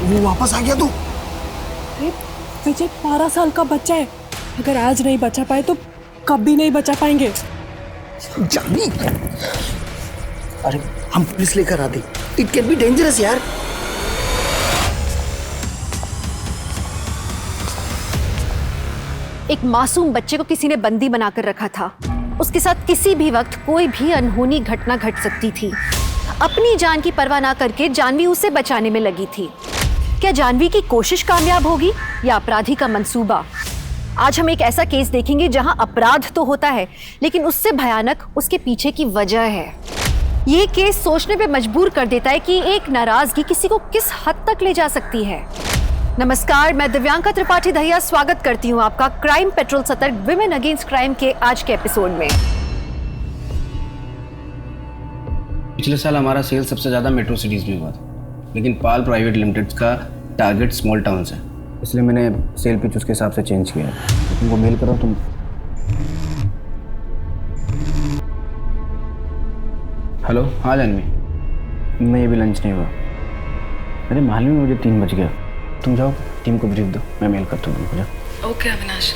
वो वापस आ गया तू? अरे विजय 12 साल का बच्चा है, अगर आज नहीं बचा पाए तो कभी नहीं बचा पाएंगे। जानवी, अरे हम पुलिस लेकर आते, इट कैन बी डेंजरस यार। एक मासूम बच्चे को किसी ने बंदी बनाकर रखा था। उसके साथ किसी भी वक्त कोई भी अनहोनी घटना घट सकती थी। अपनी जान की परवाह ना करके जानवी उसे बचाने में लगी थी। क्या जानवी की कोशिश कामयाब होगी या अपराधी का मंसूबा? आज हम एक ऐसा केस देखेंगे जहां अपराध तो होता है, लेकिन उससे भयानक उसके पीछे की वजह है। ये केस सोचने पे मजबूर कर देता है कि एक नाराजगी किसी को किस हद तक ले जा सकती है। नमस्कार, मैं दिव्यांका त्रिपाठी दहिया स्वागत करती हूँ आपका क्राइम पेट्रोल सतर्क विमेन अगेंस्ट क्राइम के आज के एपिसोड में। पिछले साल हमारा सेल सबसे ज़्यादा मेट्रो सिटीज़ में हुआ था, लेकिन पाल प्राइवेट लिमिटेड का टारगेट स्मॉल टाउन्स है, इसलिए मैंने सेल पिच उसके हिसाब से चेंज किया है। तुमको मेल करो तुम। हेलो, हाँ जानवी, मैं ये भी लंच नहीं हुआ। अरे मालूम है मुझे 3 बज गया। तुम जाओ, टीम को ब्रीफ दो, मैं मेल करता हूँ तुमको। जाओ। ओके अविनाश।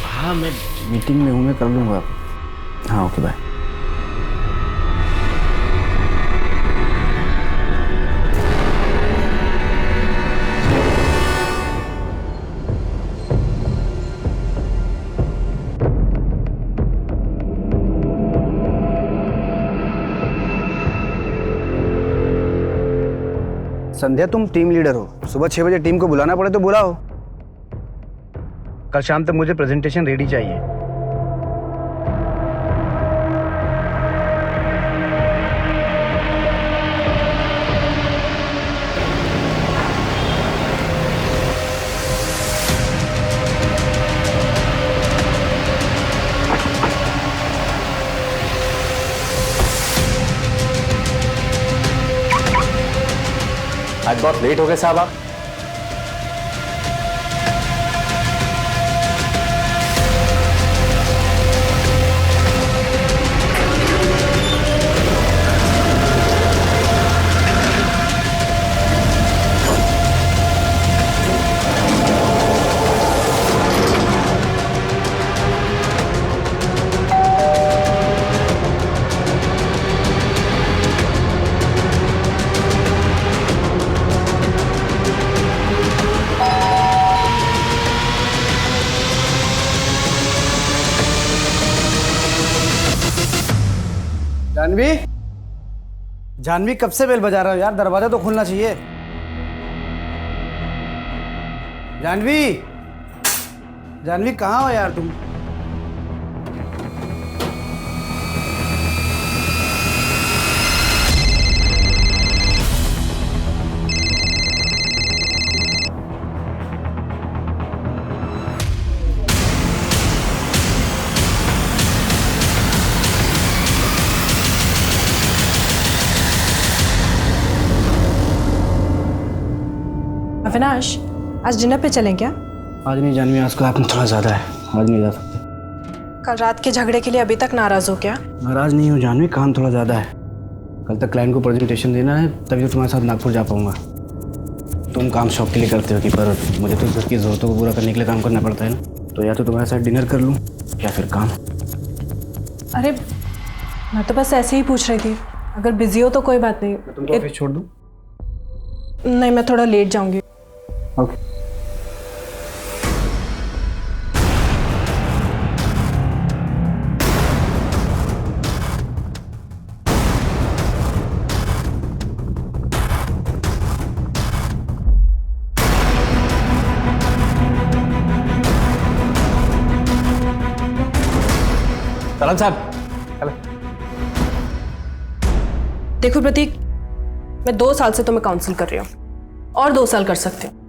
हाँ, मैं मीटिंग में हूँ, मैं कर लूँगा। हाँ ओके, बाय। संध्या, तुम टीम लीडर हो, सुबह 6 बजे टीम को बुलाना पड़े तो बुलाओ। कल शाम तक मुझे प्रेजेंटेशन रेडी चाहिए। आज बहुत लेट हो गए साहब आप। जानवी, जानवी कब से बेल बजा रहा हो यार, दरवाजा तो खुलना चाहिए। जानवी, जानवी कहाँ हो यार तुम? अविनाश, आज डिनर पे चलें क्या? आज नहीं जानवी, आज का आपने थोड़ा ज़्यादा है, आज नहीं जा सकते। कल रात के झगड़े के लिए अभी तक नाराज हो क्या? नाराज नहीं हूँ जानवी, काम थोड़ा ज़्यादा है। कल तक क्लाइंट को प्रेजेंटेशन देना है, तभी तो तुम्हारे साथ नागपुर जा पाऊँगा। तुम काम शौक के लिए करते हो कि, पर मुझे तो घर की ज़रूरतों को पूरा करने के लिए काम करना पड़ता है ना। तो या तो तुम्हारे साथ डिनर कर लूँ या फिर काम। अरे मैं तो बस ऐसे ही पूछ रही थी, अगर बिजी हो तो कोई बात नहीं। मैं तुमको ऑफिस छोड़ दूँ? नहीं, मैं थोड़ा लेट जाऊंगी। ओके। सलाम साहब। देखो प्रतीक, मैं 2 साल से तुम्हें काउंसिल कर रही हूँ और 2 साल कर सकती हूँ,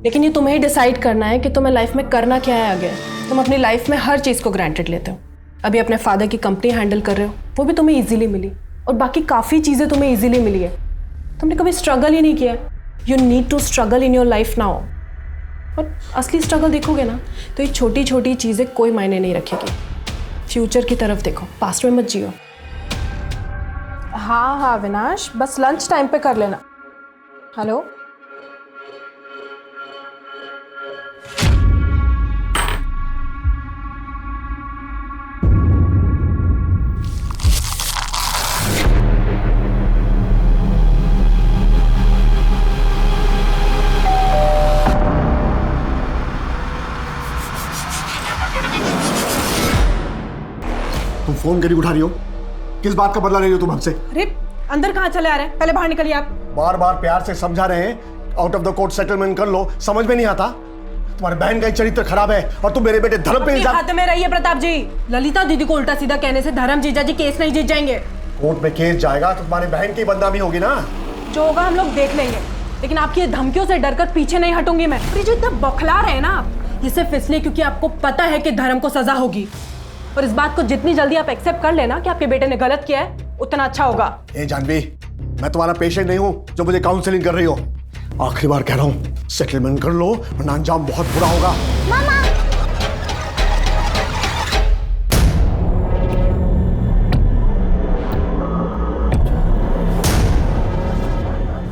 लेकिन ये तुम्हें ही डिसाइड करना है कि तुम्हें लाइफ में करना क्या है आगे। तुम अपनी लाइफ में हर चीज़ को ग्रांटेड लेते हो। अभी अपने फादर की कंपनी हैंडल कर रहे हो, वो भी तुम्हें इजीली मिली, और बाकी काफ़ी चीज़ें तुम्हें इजीली मिली है। तुमने कभी स्ट्रगल ही नहीं किया। You need to struggle in your life now. और असली स्ट्रगल देखोगे ना, तो ये छोटी छोटी चीज़ें कोई मायने नहीं रखेगी। फ्यूचर की तरफ देखो, पास्ट में मत जियो। हाँ हाँ अविनाश, बस लंच टाइम पे कर लेना। हेलो, फोन करी उठा रही हो? किस बात का बदला ले रही हो तुम हमसे? अरे अंदर कहाँ चले आ रहे हैं? पहले बाहर निकलिए आप। बार बार प्यार से समझा रहे हैं, out of the court settlement कर लो, समझ में नहीं आता? तुम्हारे बहन का ही चरित्र खराब है और तुम मेरे बेटे धर्म पे इल्जाम। हाथ में रहिए प्रताप जी। ललिता दीदी को उल्टा सीधा कहने से धर्म जीजा जी केस नहीं जीत जाएंगे। कोर्ट में केस जाएगा तो तुम्हारी बहन की बदनामी होगी ना। जो होगा हम लोग देख लेंगे, लेकिन आपकी धमकियों से डरकर पीछे नहीं हटूंगी मैं। ये जो इतना बौखला रहे हैं ना, ये सिर्फ इसलिए क्योंकि आपको पता है कि धर्म को सजा होगी। और इस बात को जितनी जल्दी आप एक्सेप्ट कर लेना कि आपके बेटे ने गलत किया है, उतना अच्छा होगा। ए जानवी, मैं तुम्हारा पेशेंट नहीं हूं जो मुझे काउंसलिंग कर रही हो। आखिरी बार कह रहा हूं, सेटलमेंट कर लो वरना अंजाम बहुत बुरा होगा। मामा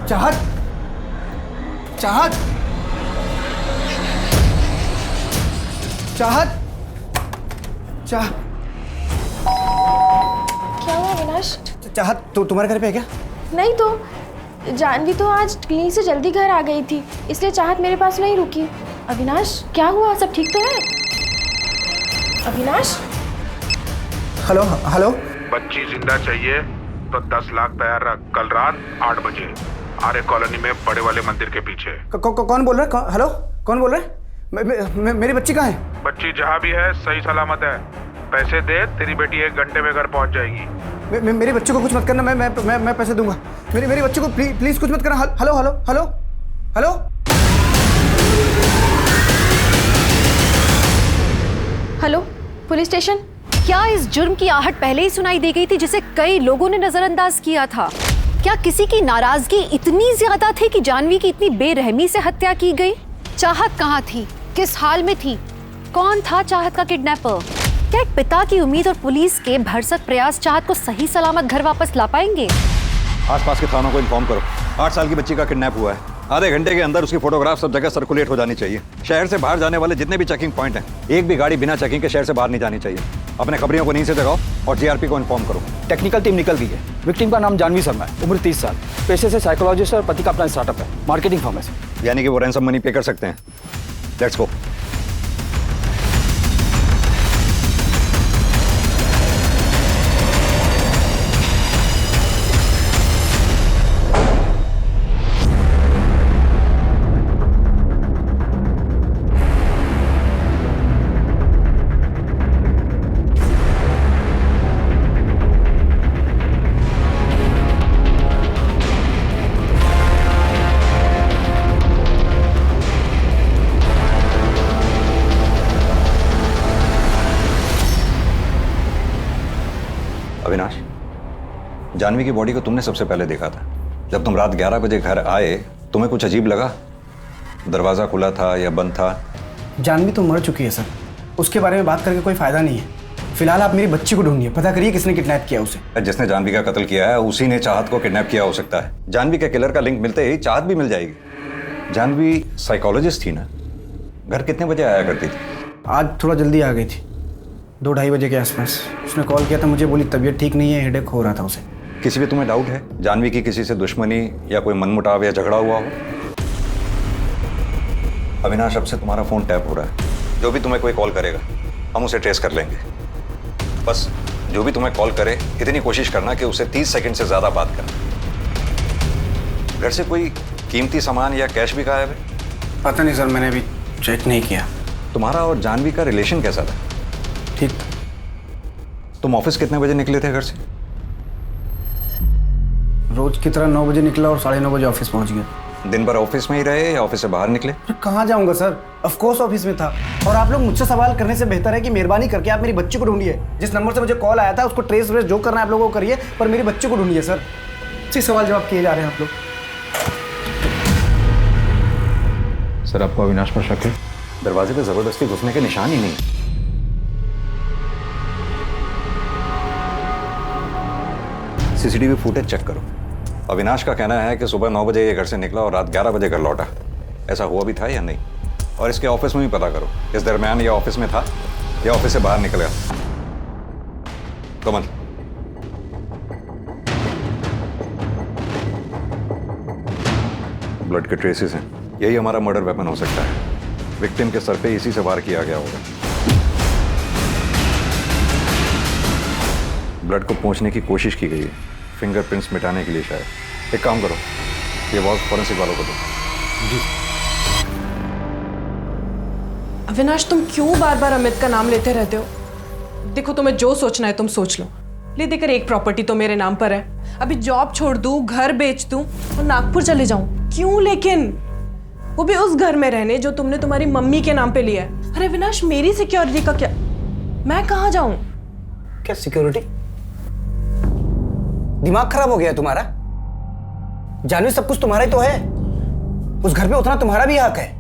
चाहत, चाहत, चाहत, चाह क्या हुआ अविनाश? चाहत, तो तुम्हारे घर पे है क्या? नहीं तो जानवी तो आज क्लिनिक से जल्दी घर आ गई थी, इसलिए चाहत मेरे पास नहीं रुकी। अविनाश क्या हुआ, सब ठीक तो है? Avinash hello hello. बच्ची जिंदा चाहिए तो 10 लाख तैयार रख। कल रात 8 बजे आर्य कॉलोनी में बड़े वाले मंदिर के पीछे। कौन बोल रहा है? हेलो, कौन बोल रहा है? मेरी बच्ची कहाँ है? बच्ची जहाँ भी है सही सलामत है। पैसे दे, तेरी बेटी 1 घंटे में घर पहुँच जाएगी। मेरे बच्चे को कुछ मत करना, मैं पैसे दूंगा। मेरी बच्चे को प्लीज कुछ मत करना। Hello hello hello hello. Hello, police station. क्या इस जुर्म की आहट पहले ही सुनाई दे गई थी जिसे कई लोगों ने नजरअंदाज किया था? क्या किसी की नाराजगी इतनी ज्यादा थी कि जानवी की इतनी बेरहमी से हत्या की गई? चाहत कहाँ थी? किस हाल में थी? कौन था चाहत का किडनैपर? क्या एक पिता की उम्मीद और पुलिस के भरसक प्रयास चाहत को सही सलामत घर वापस ला पाएंगे? आसपास के थानों को इन्फॉर्म करो। 8 साल की बच्ची का किडनैप हुआ है। आधे घंटे के अंदर उसकी फोटोग्राफ सब जगह सर्कुलेट हो जानी चाहिए। शहर से बाहर जाने वाले जितने भी चेकिंग पॉइंट हैं, एक भी गाड़ी बिना चेकिंग के शहर से बाहर नहीं जानी चाहिए। अपने खबरियों को नींद से जगाओ और जीआरपी को इन्फॉर्म करो। टेक्निकल टीम निकल गई है। विक्टिम का नाम जानवी शर्मा है, उम्र 30 साल, पेशे से साइकोलॉजिस्ट और पति का अपना स्टार्टअप है, मार्केटिंग फर्म है। यानी कि वो रैंसम मनी पे कर सकते हैं। Let's go. अविनाश, जानवी की बॉडी को तुमने सबसे पहले देखा था। जब तुम रात 11 बजे घर आए, तुम्हें कुछ अजीब लगा? दरवाजा खुला था या बंद था? जानवी तो मर चुकी है सर, उसके बारे में बात करके कोई फायदा नहीं है। फिलहाल आप मेरी बच्ची को ढूंढिए, पता करिए किसने किडनैप किया उसे। जिसने जानवी का कत्ल किया है उसी ने चाहत को किडनैप किया हो सकता है। जानवी के किलर का लिंक मिलते ही चाहत भी मिल जाएगी। जानवी साइकोलॉजिस्ट थी ना, घर कितने बजे आया करती थी? आज थोड़ा जल्दी आ गई थी, 2-2:30 बजे के आसपास। उसने कॉल किया था मुझे, बोली तबीयत ठीक नहीं है, हेडेक हो रहा था उसे। किसी भी तुम्हें डाउट है जानवी की किसी से दुश्मनी या कोई मनमुटाव या झगड़ा हुआ हो? अविनाश, अब से तुम्हारा फोन टैप हो रहा है। जो भी तुम्हें कोई कॉल करेगा हम उसे ट्रेस कर लेंगे। बस जो भी तुम्हें कॉल करे इतनी कोशिश करना कि उसे 30 सेकंड से ज्यादा बात करना। घर से कोई कीमती सामान या कैश भी गायब है? पता नहीं सर, मैंने अभी चेक नहीं किया। तुम्हारा और जानवी का रिलेशन कैसा था? ठीक। तुम ऑफिस कितने बजे निकले थे घर से? रोज की तरह 9 बजे निकला और 9:30 बजे ऑफिस पहुंच गया। दिन भर ऑफिस में ही रहे या ऑफिस से बाहर निकले? कहाँ जाऊंगा सर, ऑफ कोर्स ऑफिस में था। और आप लोग मुझसे सवाल करने से बेहतर है कि मेहरबानी करके आप मेरी बच्ची को ढूंढिए। जिस नंबर से मुझे कॉल आया था उसको ट्रेस व्रेस जो करना है आप लोगों को करिए, पर मेरी बच्ची को ढूंढिए सर। इसी सवाल जवाब किए जा रहे हैं आप लोग। सर, आपको अविनाश पर शक है? दरवाजे पे जबरदस्ती घुसने के निशान ही नहीं। सीसीटीवी फुटेज चेक करो। अविनाश का कहना है कि सुबह 9 बजे ये घर से निकला और रात 11 बजे घर लौटा। ऐसा हुआ भी था या नहीं? और इसके ऑफिस में भी पता करो, इस दरमियान ये ऑफिस में था या ऑफिस से बाहर निकल गया। कमल, ब्लड के ट्रेसेस हैं, यही हमारा मर्डर वेपन हो सकता है। विक्टिम के सर पे इसी से वार किया गया होगा। ब्लड को पहुंचने की कोशिश की गई है, फिंगरप्रिंट्स मिटाने के लिए शायद। एक काम करो, ये वॉल्व फॉरेंसिक वालों को दो। अविनाश, तुम क्यों बार बार अमित का नाम लेते रहते हो? देखो, तुम्हें जो सोचना है तुम सोच लो। ले देकर एक प्रॉपर्टी तो मेरे नाम पर है। अभी जॉब छोड़ दूं, घर बेच दूं और नागपुर चले जाऊं? क्यों लेकिन? वो भी उस घर में रहने जो तुमने तुम्हारी मम्मी के नाम पे लिया है। अरे अविनाश, मेरी सिक्योरिटी का क्या? मैं कहाँ जाऊं? क्या सिक्योरिटी? दिमाग खराब हो गया है तुम्हारा? जानवी, सब कुछ तुम्हारा ही तो है। उस घर पे उतना तुम्हारा भी हक है।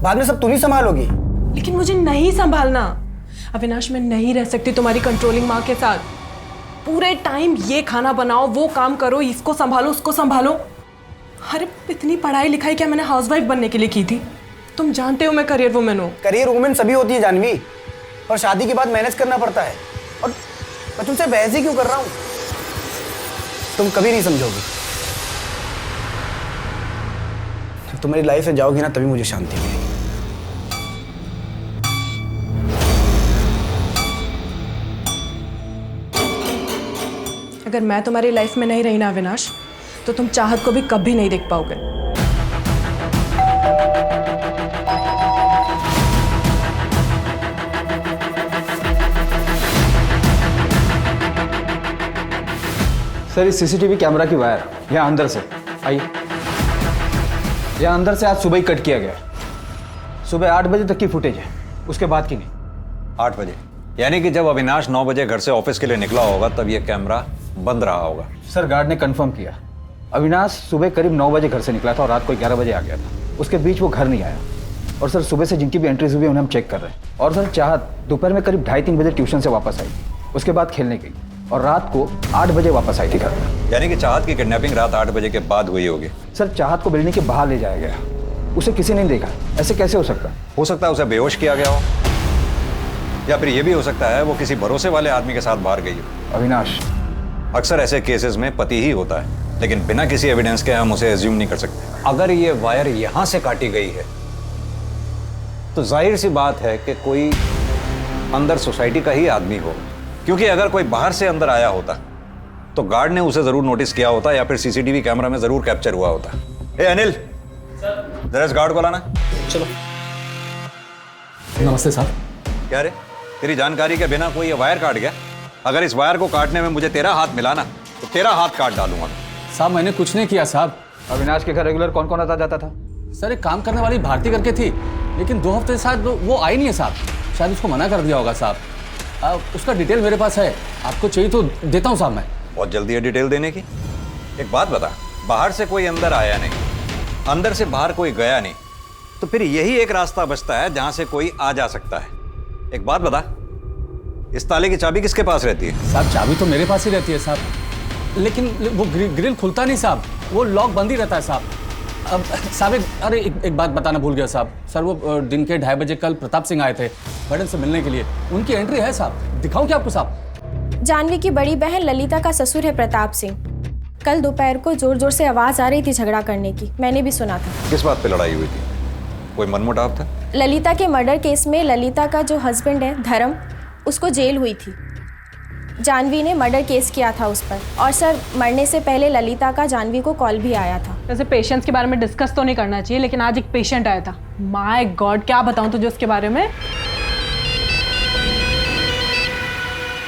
बाद में सब तुम ही संभालोगी। लेकिन मुझे नहीं संभालना अविनाश। मैं नहीं रह सकती तुम्हारी कंट्रोलिंग माँ के साथ। पूरे टाइम ये खाना बनाओ, वो काम करो, इसको संभालो, उसको संभालो। अरे इतनी पढ़ाई लिखाई क्या मैंने हाउसवाइफ बनने के लिए की थी? तुम जानते हो मैं करियर वुमेन हूँ। करियर वुमेन सभी होती है जानवी, और शादी के बाद मैनेज करना पड़ता है। और मैं तुमसे बहस ही क्यों कर रहा हूँ? तुम कभी नहीं समझोगी। जब तुम मेरी लाइफ में जाओगी ना, तभी मुझे शांति मिलेगी। अगर मैं तुम्हारी लाइफ में नहीं रही ना अविनाश, तो तुम चाहत को भी कभी नहीं देख पाओगे। सर, इस सीसीटीवी कैमरा की वायर यहाँ अंदर से आइए, यहाँ अंदर से आज सुबह ही कट किया गया है। सुबह 8 बजे तक की फुटेज है, उसके बाद की नहीं। 8 बजे? यानी कि जब अविनाश 9 बजे घर से ऑफिस के लिए निकला होगा तब ये कैमरा बंद रहा होगा। सर, गार्ड ने कंफर्म किया, अविनाश सुबह करीब 9 बजे घर से निकला था और रात को 11 बजे आ गया था। उसके बीच वो घर नहीं आया। और सर, सुबह से जिनकी भी एंट्रीज हुई उन्हें हम चेक कर रहे हैं। और सर, चाहत दोपहर में करीब 2:30-3 बजे ट्यूशन से वापस आई, उसके बाद खेलने गई और रात को 8 बजे वापस आई थी घर में। यानी कि चाहत की किडनैपिंग रात 8 बजे के बाद हुई होगी। सर, चाहत को बिल्डिंग के बाहर ले जाया गया, उसे किसी ने नहीं देखा। ऐसे कैसे हो सकता? हो सकता है उसे बेहोश किया गया हो, या फिर यह भी हो सकता है वो किसी भरोसे वाले आदमी के साथ बाहर गई हो। अविनाश, अक्सर ऐसे केसेस में पति ही होता है, लेकिन बिना किसी एविडेंस के हम उसे एज्यूम नहीं कर सकते। अगर ये वायर यहां से काटी गई है तो जाहिर सी बात है कि कोई अंदर सोसाइटी का ही आदमी होगा, क्योंकि अगर कोई बाहर से अंदर आया होता तो गार्ड ने उसे जरूर नोटिस किया होता या फिर सीसीटीवी कैमरा में जरूर कैप्चर हुआ होता। ए अनिल, जरा इस गार्ड को लाना। चलो। नमस्ते साहब। क्या रे, तेरी जानकारी के बिना कोई ये वायर काट गया? अगर इस वायर को काटने में मुझे तेरा हाथ मिला ना तो तेरा हाथ काट डालूंगा। साहब, मैंने कुछ नहीं किया साहब। अविनाश के घर रेगुलर कौन कौन आता जाता था? सर, एक काम करने वाली भारती करके थी, लेकिन 2 हफ्ते से वो आई नहीं है साहब। शायद उसको मना कर दिया होगा साहब। उसका डिटेल मेरे पास है, आपको चाहिए तो देता हूँ साहब। मैं बहुत जल्दी है डिटेल देने की। एक बात बता, बाहर से कोई अंदर आया नहीं, अंदर से बाहर कोई गया नहीं, तो फिर यही एक रास्ता बचता है जहां से कोई आ जा सकता है। एक बात बता, इस ताले की चाबी किसके पास रहती है? साहब, चाबी तो मेरे पास ही रहती है साहब, लेकिन वो ग्रिल खुलता नहीं साहब, वो लॉक बंद ही रहता है साहब। अब साहब, अरे एक बात बताना भूल गया साहब। सर, वो दिन के 2:30 बजे कल प्रताप सिंह आए थे मैडम से मिलने के लिए, उनकी एंट्री है साहब। दिखाऊं क्या आपको साहब? जानवी की बड़ी बहन ललिता का ससुर है प्रताप सिंह। कल दोपहर को जोर जोर से आवाज आ रही थी झगड़ा करने की, मैंने भी सुना था। किस बात पे लड़ाई हुई थी? कोई मनमुटाव था? ललिता के मर्डर केस में ललिता का जो हस्बैंड है धर्म, उसको जेल हुई थी। जानवी ने मर्डर केस किया था उस पर। और सर, मरने से पहले ललिता का जानवी को कॉल भी आया था। वैसे पेशेंट्स के बारे में डिस्कस तो नहीं करना चाहिए, लेकिन आज एक पेशेंट आया था। माय गॉड, क्या बताऊं तुझे उसके बारे में।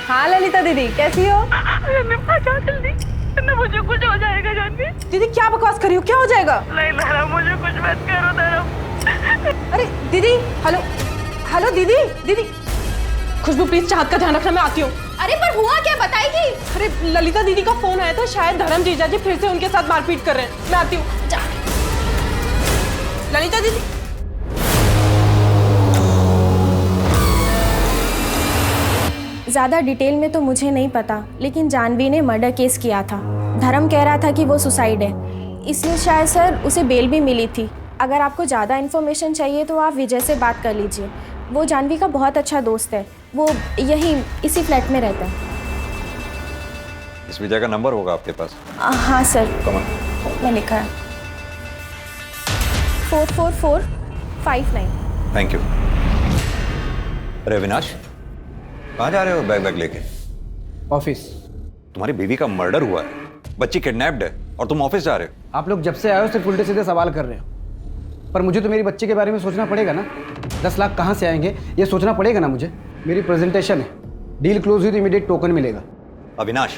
हाँ ललिता दीदी, कैसी हो? जल्दी, मुझे कुछ हो जाएगा जानवी। दीदी क्या बकवास कर रही हो? क्या हो जाएगा? नहीं धर्म, मुझे कुछ मत करो धर्म। अरे दीदी, हेलो हेलो दीदी, दीदी खुशबू प्लीज चाहत का ध्यान रखना, मैं आती हूँ। अरे पर हुआ क्या, बताएगी? अरे ललिता दीदी का फोन आया था, शायद धर्म जीजा जी फिर से उनके साथ मारपीट कर रहे हैं। मैं आती हूँ। ललिता दीदी, ज़्यादा डिटेल में तो मुझे नहीं पता, लेकिन जानवी ने मर्डर केस किया था। धर्म कह रहा था कि वो सुसाइड है, इसलिए शायद सर उसे बेल भी मिली थी। अगर आपको ज़्यादा इन्फॉर्मेशन चाहिए तो आप विजय से बात कर लीजिए, वो जानवी का बहुत अच्छा दोस्त है। वो यही इसी फ्लैट में रहता है। इस विजय का नंबर होगा आपके पास? हाँ सर, मैं लिखा है 44459। Thank you. अरे अविनाश, कहाँ जा रहे हो बैग लेके? ऑफिस। तुम्हारी बीवी का मर्डर हुआ है, बच्ची किडनैप्ड है और तुम ऑफिस जा रहे हो। आप लोग जब से आए हो सिर्फ उल्टे सीधे सवाल कर रहे हो, पर मुझे तो मेरी बच्ची के बारे में सोचना पड़ेगा ना। 10 लाख कहाँ से आएंगे ये सोचना पड़ेगा ना मुझे। मेरी प्रेजेंटेशन है, डील क्लोज हुई तो इमीडिएट टोकन मिलेगा। अविनाश,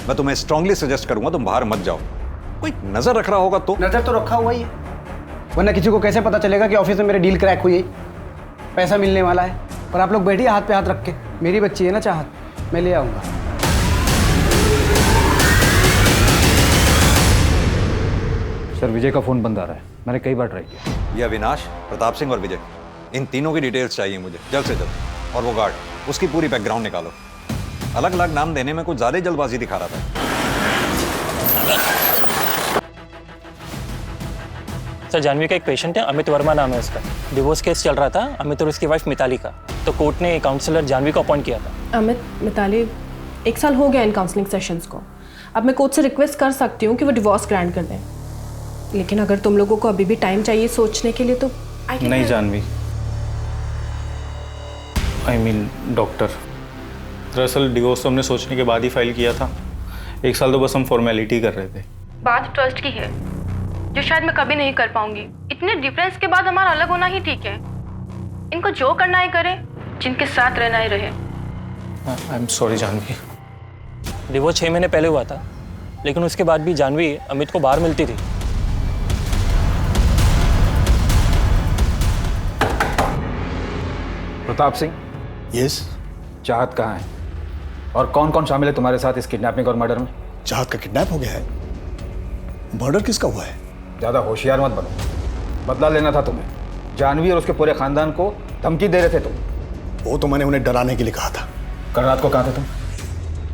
मैं तुम्हें स्ट्रांगली सजेस्ट करूंगा तुम बाहर मत जाओ। कोई नजर रख रहा होगा तो। नजर तो रखा हुआ ही है, वरना किसी को कैसे पता चलेगा कि ऑफिस में मेरे डील क्रैक हुई है, पैसा मिलने वाला है। पर आप लोग बैठिए हाथ पे हाथ रख के। मेरी बच्ची है ना चाहत, मैं ले आऊँगा। सर विजय का फ़ोन बंद आ रहा है, मैंने कई बार ट्राई किया। ये अविनाश, प्रताप सिंह और विजय, इन तीनों की डिटेल्स चाहिए मुझे जल्द से जल्द। और वो गार्ड, उसकी पूरी बैकग्राउंड निकालो। अलग अलग नाम देने में कुछ ज़्यादा ही जल्दबाजी दिखा रहा था। सर जानवी का एक पेशेंट है, अमित वर्मा नाम है उसका। डिवोर्स केस चल रहा था अमित और उसकी वाइफ मिताली का, तो कोर्ट ने काउंसलर जानवी को अपॉइंट किया था। अमित मिताली 1 साल हो गया इन काउंसलिंग सेशंस को। अब मैं कोर्ट से रिक्वेस्ट कर सकती हूँ कि वो डिवोर्स ग्रांट कर दें, लेकिन अगर तुम लोगों को अभी भी टाइम चाहिए सोचने के लिए तो नहीं जानवी, आई मीन डॉक्टर, दरअसल डिवोर्स तो हमने सोचने के बाद ही फाइल किया था। 1 साल तो बस हम फॉर्मेलिटी कर रहे थे। बात ट्रस्ट की है जो शायद मैं कभी नहीं कर पाऊंगी। इतने डिफरेंस के बाद हमारा अलग होना ही ठीक है। इनको जो करना है करें, जिनके साथ रहना ही रहे। I am sorry Janvi. Divorce 6 महीने पहले हुआ था, लेकिन उसके बाद भी जानवी अमित को बाहर मिलती थी। प्रताप सिंह, यस। चाहत कहाँ है और कौन कौन शामिल है तुम्हारे साथ इस किडनैपिंग और मर्डर में? चाहत का किडनैप हो गया है? मर्डर किसका हुआ है? ज़्यादा होशियार मत बनो, बदला लेना था तुम्हें। जानवी और उसके पूरे खानदान को धमकी दे रहे थे तुम। वो तो मैंने उन्हें डराने के लिए कहा था। कल रात को कहाँ थे तुम?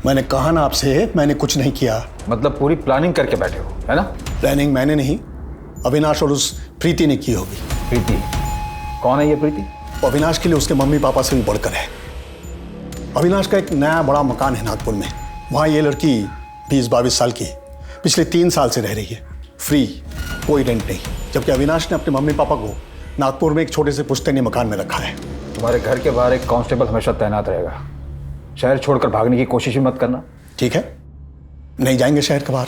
मैंने कहा ना आपसे, मैंने कुछ नहीं किया। मतलब पूरी प्लानिंग करके बैठे हो, है ना? प्लानिंग मैंने नहीं, अविनाश और उस प्रीति ने की होगी। प्रीति? कौन है ये प्रीति? अविनाश के लिए उसके मम्मी पापा से भी बढ़कर है। अविनाश का एक नया बड़ा मकान है नागपुर में, वहाँ ये लड़की 20-22 साल की पिछले 3 साल से रह रही है, फ्री, कोई रेंट नहीं। जबकि अविनाश ने अपने मम्मी पापा को नागपुर में एक छोटे से पुश्तैनी मकान में रखा है। तुम्हारे घर के बाहर एक कांस्टेबल हमेशा तैनात रहेगा। शहर छोड़कर भागने की कोशिश भी मत करना। ठीक है, नहीं जाएंगे शहर के बाहर।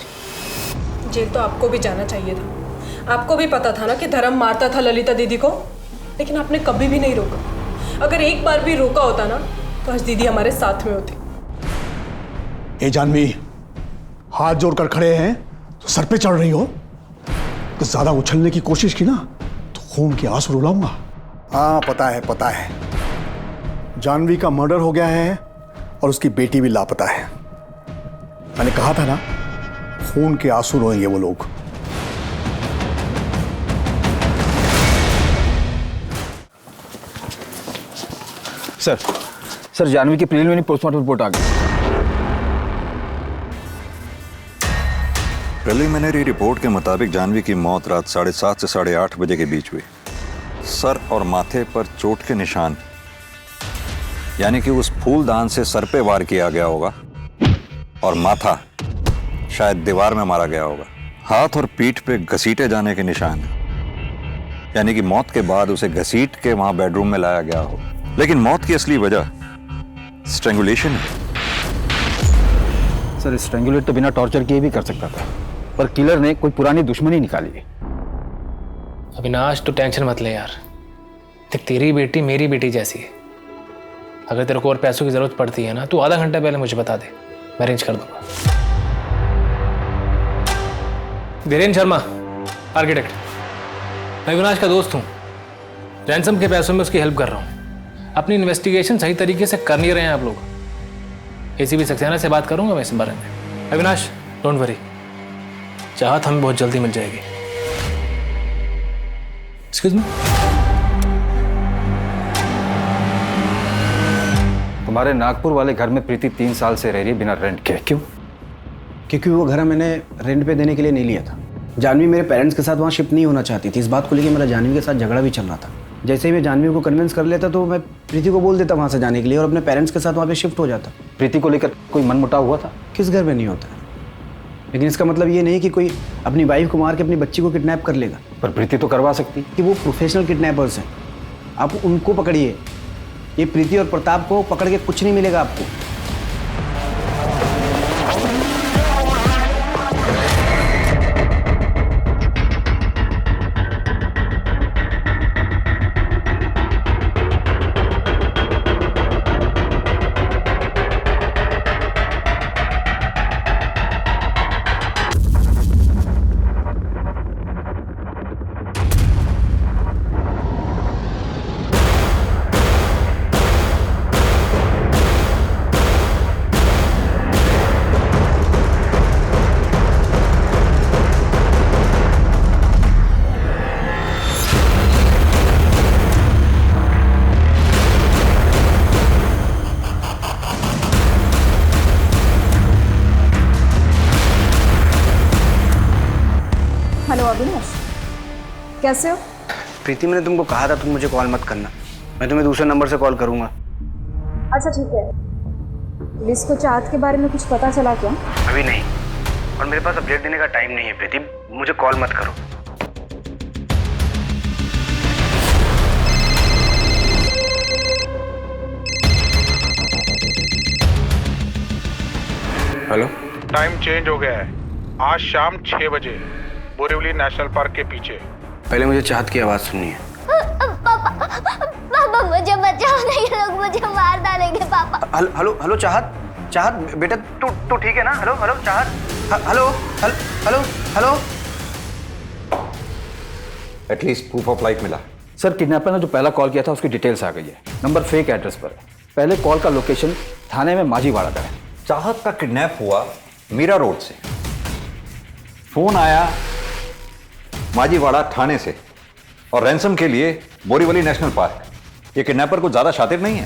जेल तो आपको भी जाना चाहिए था। आपको भी पता था ना कि धर्म मारता था ललिता दीदी को, लेकिन आपने कभी भी नहीं रोका। अगर एक बार भी रोका होता ना तो आज दीदी हमारे साथ में होती। ए जानवी, हाथ जोड़कर खड़े हैं तो सर पे चढ़ रही हो। तो ज्यादा उछलने की कोशिश की ना तो खून के आंसू रुलाऊंगा। हाँ पता है, जानवी का मर्डर हो गया है और उसकी बेटी भी लापता है। मैंने कहा था ना, खून के आंसू रोएंगे वो लोग। सर जानवी की प्रीलिमिनरी पोस्टमार्टम रिपोर्ट आ गई। प्रिलिमिनरी रिपोर्ट के मुताबिक जानवी की मौत रात 7:30 से 8:30 बजे के बीच हुई। सर और माथे पर चोट के निशान, यानी कि उस फूलदान से सर पे वार किया गया होगा और माथा शायद दीवार में मारा गया होगा। हाथ और पीठ पे घसीटे जाने के निशान, यानी कि मौत के बाद उसे घसीट के वहां बेडरूम में लाया गया हो। लेकिन मौत की असली वजह स्ट्रैंगुलेशन है। सर स्ट्रैंगुलेट तो बिना टॉर्चर किए भी कर सकता था, पर किलर ने कोई पुरानी दुश्मनी निकाली है। अविनाश तो टेंशन मत ले यार, देख तेरी बेटी मेरी बेटी जैसी है। अगर तेरे को और पैसों की जरूरत पड़ती है ना तो आधा घंटा पहले मुझे बता दे, मैं अरेंज कर दूंगा। धीरेन्द्र शर्मा, आर्किटेक्ट, मैं अविनाश का दोस्त हूँ। रैंसम के पैसों में उसकी हेल्प कर रहा हूँ। अपनी इन्वेस्टिगेशन सही तरीके से कर नहीं रहे हैं आप लोग। एसीपी सक्सेना से बात करूंगा मैं इस बारे में। अविनाश डोंट वरी, चाहत हमें बहुत जल्दी मिल जाएगी। एक्सक्यूज मी, तुम्हारे नागपुर वाले घर में प्रीति 3 साल से रह रही है बिना रेंट के। क्यों? क्योंकि वो घर मैंने रेंट पे देने के लिए नहीं लिया था। जानवी मेरे पेरेंट्स के साथ वहाँ शिफ्ट नहीं होना चाहती थी। इस बात को लेकर मेरा जानवी के साथ झगड़ा भी चल रहा था। जैसे ही मैं जानवी को कन्विंस कर लेता तो मैं प्रीति को बोल देता वहाँ से जाने के लिए और अपने पेरेंट्स के साथ वहाँ पे शिफ्ट हो जाता। प्रीति को लेकर कोई मनमुटाव हुआ था? किस घर में नहीं होता, लेकिन इसका मतलब ये नहीं कि कोई अपनी वाइफ को मार के अपनी बच्ची को किडनैप कर लेगा। पर प्रीति तो करवा सकती कि वो प्रोफेशनल किडनैपर्स हैं, आप उनको पकड़िए। ये प्रीति और प्रताप को पकड़ के कुछ नहीं मिलेगा आपको। हेलो अविनाश, कैसे हो? प्रीति, मैंने तुमको कहा था तुम मुझे कॉल मत करना, मैं तुम्हें दूसरे नंबर से कॉल करूंगा। अच्छा ठीक है। पुलिस को चाहत के बारे में कुछ पता चला क्या? अभी नहीं, और मेरे पास अपडेट देने का टाइम नहीं है प्रीति, मुझे कॉल मत करो। हेलो। टाइम चेंज हो गया है, आज शाम 6 बजे बोरीवली नेशनल पार्क के पीछे। पहले मुझे चाहत की आवाज़ सुननी है। पापा मुझे बचाओ, नहीं लोग मुझे मार डालेंगे पापा। हेलो हेलो हेलो चाहत, चाहत बेटा तू ठीक है ना? हेलो हेलो चाहत, hello hello hello. At least proof of life मिला। सर, किडनैपर ने जो पहला कॉल किया था उसकी डिटेल्स आ गई है। नंबर फेक एड्रेस पर है। पहले कॉल का लोकेशन थाने में माझीवाड़ा का है। चाहत का किडनैप हुआ मीरा रोड से, फोन आया माझीवाड़ा थाने से, और रैंसम के लिए बोरीवली नेशनल पार्क। ये किडनैपर को ज्यादा शातिर नहीं है,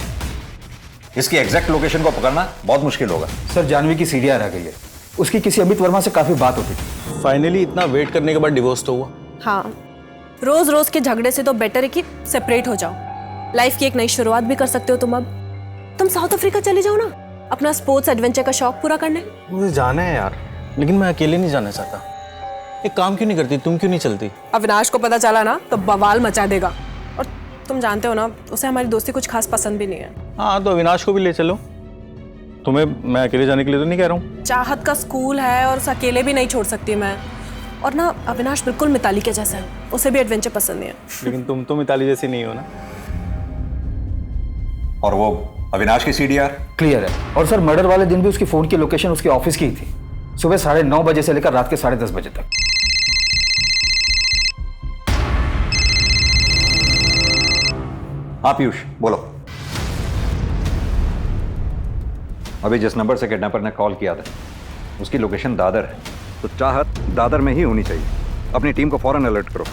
इसकी एग्जैक्ट लोकेशन को पकड़ना बहुत मुश्किल होगा। सर, जानवी की सीढ़ियां रह गई है, उसकी किसी अमित वर्मा से काफी बात होती थी। फाइनली इतना वेट करने के बाद डिवोर्स तो हुआ। हाँ, रोज रोज के झगड़े से तो बेटर है कि सेपरेट हो जाओ। लाइफ की एक नई शुरुआत भी कर सकते हो तुम। अब तुम साउथ अफ्रीका चले जाओ ना, अपना स्पोर्ट्स एडवेंचर का शौक पूरा करने। मुझे जाना है यार, लेकिन मैं अकेले नहीं जाना चाहता। एक काम क्यों नहीं करती, तुम क्यों नहीं चलती? अविनाश को पता चला ना तो बवाल मचा देगा, और तुम जानते हो ना उसे हमारी दोस्ती कुछ खास पसंद भी नहीं है। हाँ, तो अविनाश को भी ले चलो। तुम्हें मैं अकेले जाने के लिए तो नहीं कह रहा हूँ। चाहत का स्कूल है और उसे अकेले भी नहीं छोड़ सकती मैं। और ना अविनाश बिल्कुल मिताली के जैसा है, उसे भी एडवेंचर पसंद नहीं है। लेकिन तुम तो मिताली जैसी नहीं हो ना। और वो अविनाश की सीडीआर क्लियर है। और सर, मर्डर वाले दिन भी उसकी फोन की लोकेशन उसके ऑफिस की ही थी, सुबह 9:30 बजे से लेकर रात के 10:30 बजे तक। हाँ पीयूष, बोलो। अभी जिस नंबर से किडनैपर ने कॉल किया था उसकी लोकेशन दादर है, तो चाहत दादर में ही होनी चाहिए। अपनी टीम को फौरन अलर्ट करो।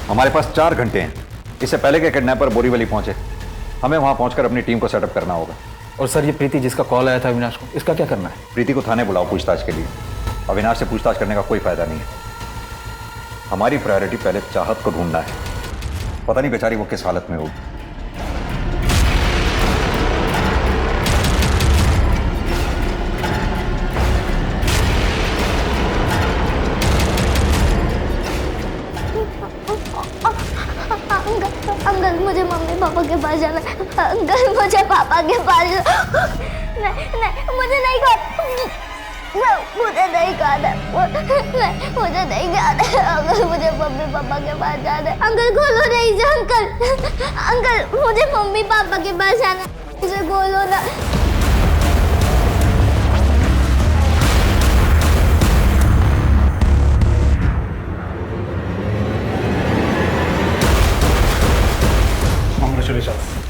हमारे पास 4 घंटे हैं, इससे पहले कि किडनैपर बोरीवली पहुंचे हमें वहां पहुंचकर अपनी टीम को सेटअप करना होगा। और सर, ये प्रीति जिसका कॉल आया था अविनाश को, इसका क्या करना है? प्रीति को थाने बुलाओ पूछताछ के लिए। अविनाश से पूछताछ करने का कोई फायदा नहीं है। हमारी प्रायोरिटी पहले चाहत को ढूंढना है। पता नहीं बेचारी वो किस हालत में होगी। अंकल मुझे मम्मी पापा के पास जाना है। अंकल मुझे पापा के पास नहीं, मुझे नहीं खाना, मुझे नहीं खाना, मुझे नहीं खाना। अंकल मुझे मम्मी पापा के पास जाना है। अंकल खोलो नहीं जा अंकल मुझे मम्मी पापा के पास जाना, मुझे खोलो ना।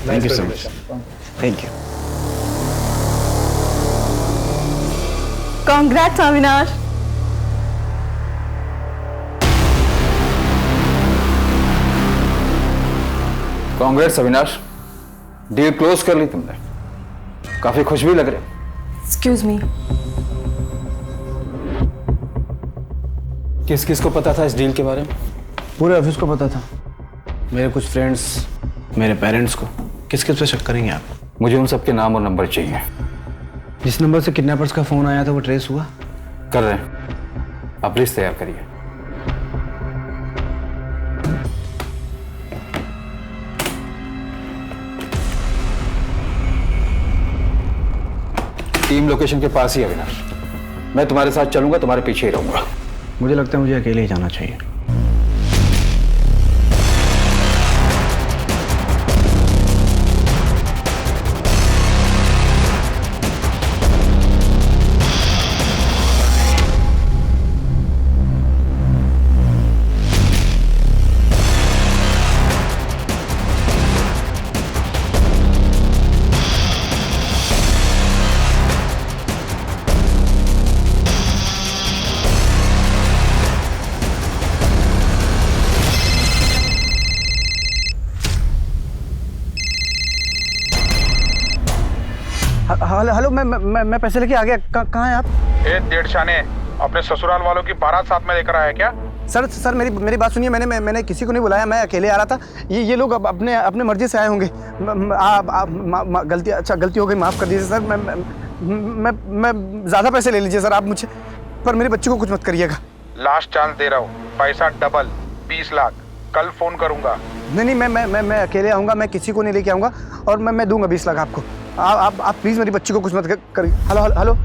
Thank you so much. Thank you. Congrats Avinash. Congress Avinash, deal close कर ली तुमने। काफी खुश भी लग रहे। Excuse me. किस किस को पता था इस डील के बारे में? पूरे ऑफिस को पता था, मेरे कुछ फ्रेंड्स, मेरे पेरेंट्स को। किस किस पे शक करेंगे आप? मुझे उन सबके नाम और नंबर चाहिए। जिस नंबर से किडनैपर्स का फोन आया था वो ट्रेस हुआ? कर रहे हैं, आप लिस्ट तैयार करिए। टीम लोकेशन के पास ही है अविनाश। मैं तुम्हारे साथ चलूंगा, तुम्हारे पीछे ही रहूंगा। मुझे लगता है मुझे अकेले ही जाना चाहिए। हेलो, मैं पैसे लेके आ गया। कहाँ हैं आप? 1 डेढ़ शाने अपने ससुराल वालों की बारात साथ में लेकर आया क्या? सर मेरी बात सुनिए, मैंने किसी को नहीं बुलाया, मैं अकेले आ रहा था। ये लोग अपने मर्जी से आए होंगे। गलती हो गई, माफ़ कर दीजिए सर। मैं ज़्यादा पैसे ले लीजिए सर आप मुझे, पर मेरे बच्चे को कुछ मत करिएगा। लास्ट चांस दे रहा हूँ, पैसा डबल 20 लाख, कल फोन करूंगा। नहीं, मैं अकेले आऊँगा, मैं किसी को नहीं लेके आऊँगा, और मैं दूंगा 20 लाख आपको। आप प्लीज़ मेरी बच्ची को कुछ मत करिए। हेलो।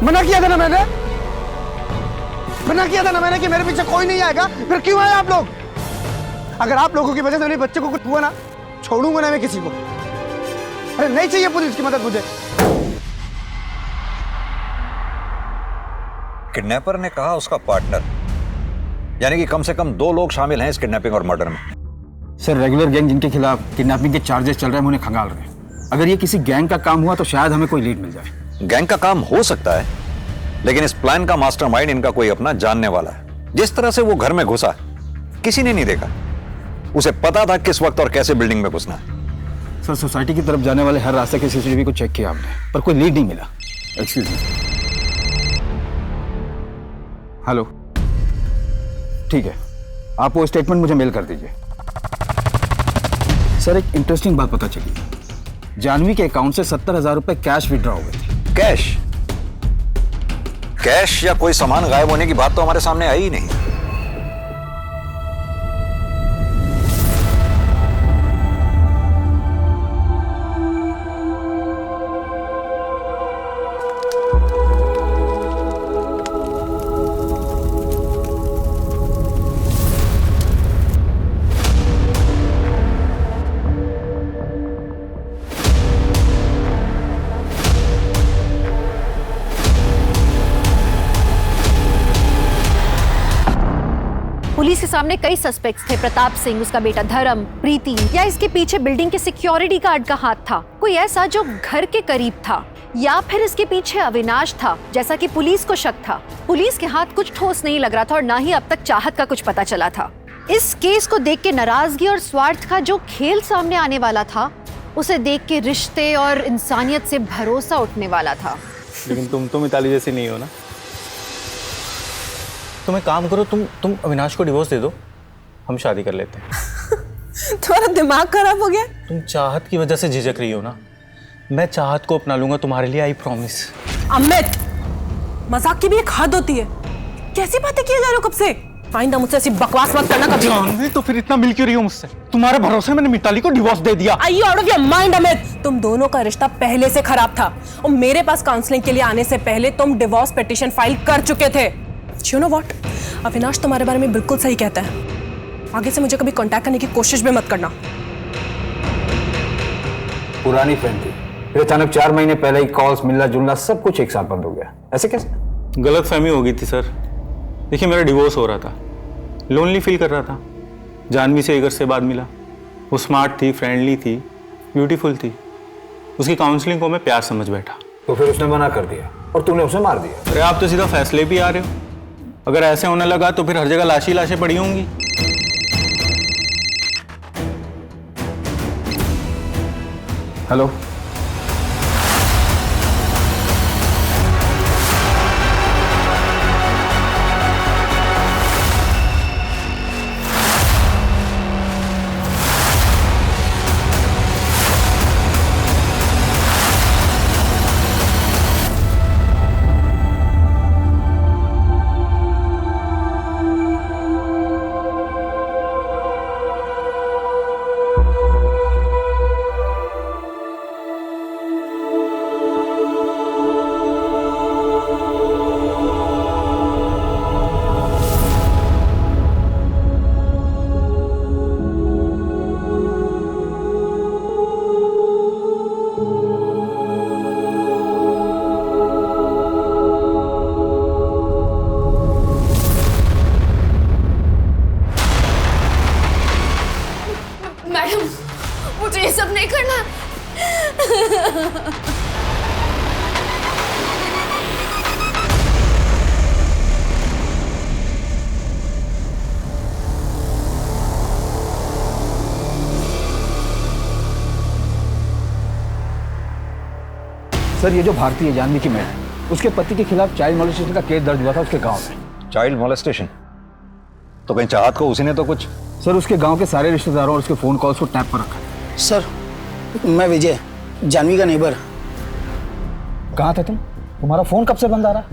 मना किया था ना मैंने कि मेरे पीछे कोई नहीं आएगा, फिर क्यों आए आप लोग? अगर आप लोगों की वजह से मेरे बच्चे को कुछ हुआ ना, छोड़ूंगा ना मैं किसी को। अरे नहीं चाहिए पुलिस की मदद मुझे। किडनैपर ने कहा उसका पार्टनर, यानी कि कम से कम 2 लोग शामिल हैं इस किडनैपिंग और मर्डर में। सर रेगुलर गैंग जिनके खिलाफ किडनैपिंग के चार्जेस चल रहे हैं, हम उन्हें खंगाल रहे हैं। अगर ये किसी गैंग का काम हुआ तो शायद हमें कोई लीड मिल जाए। गैंग का काम हो सकता है, लेकिन इस प्लान का मास्टरमाइंड इनका कोई अपना जानने वाला है। जिस तरह से वो घर में घुसा, किसी ने नहीं देखा। उसे पता था किस वक्त और कैसे बिल्डिंग में घुसना है। सर सोसाइटी की तरफ जाने वाले हर रास्ते के सीसीटीवी को चेक किया हमने, पर कोई लीड नहीं मिला। Excuse me. हेलो, ठीक है, आप वो स्टेटमेंट मुझे मेल कर दीजिए। सर एक इंटरेस्टिंग बात पता चली, जानवी के अकाउंट से 70,000 रुपए कैश विड्रॉ हुए थे। कैश या कोई सामान गायब होने की बात तो हमारे सामने आई ही नहीं। पुलिस के सामने कई सस्पेक्ट्स थे। प्रताप सिंह, उसका बेटा धर्म, प्रीति, या इसके पीछे बिल्डिंग के सिक्योरिटी गार्ड का हाथ था, कोई ऐसा जो घर के करीब था, या फिर इसके पीछे अविनाश था, जैसा कि पुलिस को शक था। पुलिस के हाथ कुछ ठोस नहीं लग रहा था और ना ही अब तक चाहत का कुछ पता चला था। इस केस को देख के नाराजगी और स्वार्थ का जो खेल सामने आने वाला था, उसे देख के रिश्ते और इंसानियत से भरोसा उठने वाला था। लेकिन तुम तो मिताली जैसी नहीं हो ना। तुम एक काम करो, तुम अविनाश को डिवोर्स दे दो, हम शादी कर लेते हैं। तुम्हारा दिमाग खराब हो गया? तुम चाहत की वजह से झिझक रही हो ना, मैं चाहत को अपना लूंगा तुम्हारे लिए, आई प्रॉमिस। अमित, मजाक की भी एक हद होती है। कैसी बातें किए जा रहे हो कब से? आइंदा मुझसे ऐसी बकवास मत करना कभी। जानवी तो फिर इतना मिल क्यों रही हो मुझसे? तुम्हारे भरोसे मैंने मिताली को डिवोर्स दे दिया। Are you out of your mind, Amit? तुम दोनों का रिश्ता पहले से खराब था और मेरे पास काउंसलिंग के लिए आने से पहले तुम डिवोर्स पिटीशन फाइल कर चुके थे। You know what? अविनाश तुम्हारे बारे में बिल्कुल सही कहता है। आगे से मुझे कभी कांटेक्ट करने की कोशिश भी मत करना। पुरानी फ्रेंड थी, फिर अचानक 4 महीने पहले ही कॉल्स, मिलना जुलना सब कुछ एक साथ बंद हो गया। ऐसे कैसे? गलत फहमी हो गई थी सर। देखिए मेरा डिवोर्स हो रहा था, लोनली फील कर रहा था। जानवी से 1 वर्ष से बाद मिला। वो स्मार्ट थी, फ्रेंडली थी, ब्यूटीफुल थी। उसकी काउंसलिंग को मैं प्यार समझ बैठा। तो फिर उसने मना कर दिया और तूने उसे मार दिया। अरे आप तो सीधा फैसले भी आ रहे हो। अगर ऐसे होने लगा तो फिर हर जगह लाश ही लाशें पड़ी होंगी। हेलो, सर ये जो भारतीय जानवी की मैड है, उसके पति के खिलाफ चाइल्ड मॉलेस्टेशन का केस दर्ज हुआ था उसके गांव में। Child molestation? तो कहीं चाहत को उसी ने तो कुछ। सर उसके गांव के सारे रिश्तेदारों और उसके फोन कॉल्स को टैप पर रखा है। सर मैं विजय, जानवी का नेबर। कहाँ थे तुम? तुम्हारा फोन कब से बंद आ रहा?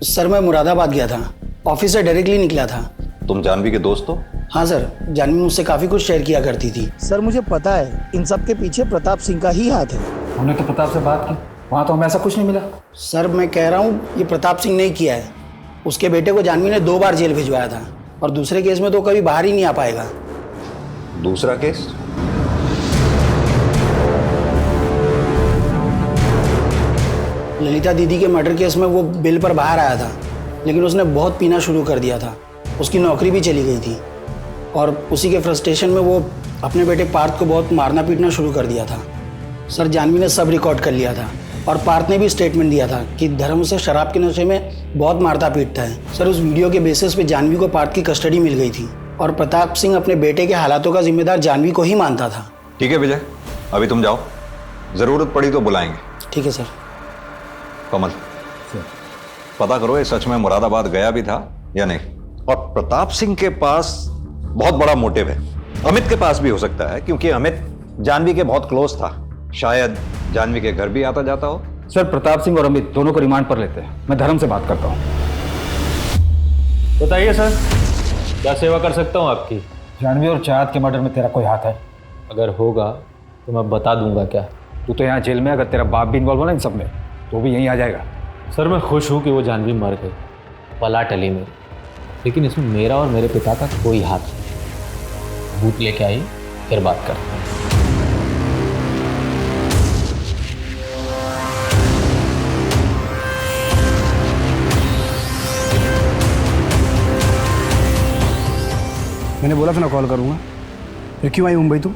सर मैं मुरादाबाद गया था, ऑफिस से डायरेक्टली निकला था। तुम जानवी के दोस्त हो? हाँ सर, जानवी मुझसे काफी कुछ शेयर किया करती थी। सर मुझे पता है इन सब के पीछे प्रताप सिंह का ही हाथ है। हमने तो प्रताप से बात की, वहाँ तो हमें ऐसा कुछ नहीं मिला। सर मैं कह रहा हूँ ये प्रताप सिंह ने किया है। उसके बेटे को जानवी ने 2 बार जेल भिजवाया था और दूसरे केस में तो कभी बाहर ही नहीं आ पाएगा। दूसरा केस? ललिता दीदी के मर्डर केस में वो बेल पर बाहर आया था, लेकिन उसने बहुत पीना शुरू कर दिया था। उसकी नौकरी भी चली गई थी और उसी के फ्रस्ट्रेशन में वो अपने बेटे पार्थ को बहुत मारना पीटना शुरू कर दिया था। सर जानवी ने सब रिकॉर्ड कर लिया था और पार्थ ने भी स्टेटमेंट दिया था कि धर्म उसे शराब के नशे में बहुत मारता पीटता है। सर उस वीडियो के बेसिस पे जानवी को पार्थ की कस्टडी मिल गई थी और प्रताप सिंह अपने बेटे के हालातों का जिम्मेदार जानवी को ही मानता था। ठीक है विजय, अभी तुम जाओ, जरूरत पड़ी तो बुलाएंगे। ठीक है सर। कमल पता करो ये सच में मुरादाबाद गया भी था या नहीं। और प्रताप सिंह के पास बहुत बड़ा मोटिव है, अमित के पास भी हो सकता है क्योंकि अमित जानवी के बहुत क्लोज था। शायद जानवी के घर भी आता जाता हो। सर प्रताप सिंह और अमित दोनों को रिमांड पर लेते हैं, मैं धर्म से बात करता हूँ। बताइए सर, क्या सेवा कर सकता हूँ आपकी? जानवी और चाहत के मर्डर में तेरा कोई हाथ है? अगर होगा तो मैं बता दूंगा। क्या तू तो यहाँ जेल में, अगर तेरा बाप भी इन्वॉल्व हो ना इन सब में तो भी यहीं आ जाएगा। सर मैं खुश हूँ कि वो जानवी मर गई, पला टली मेरी, लेकिन इसमें मेरा और मेरे पिता का कोई हाथ नहीं। भूत लेके आई, फिर बात करते हैं। मैंने बोला था ना कॉल करूँगा, फिर क्यों आई मुंबई तुम?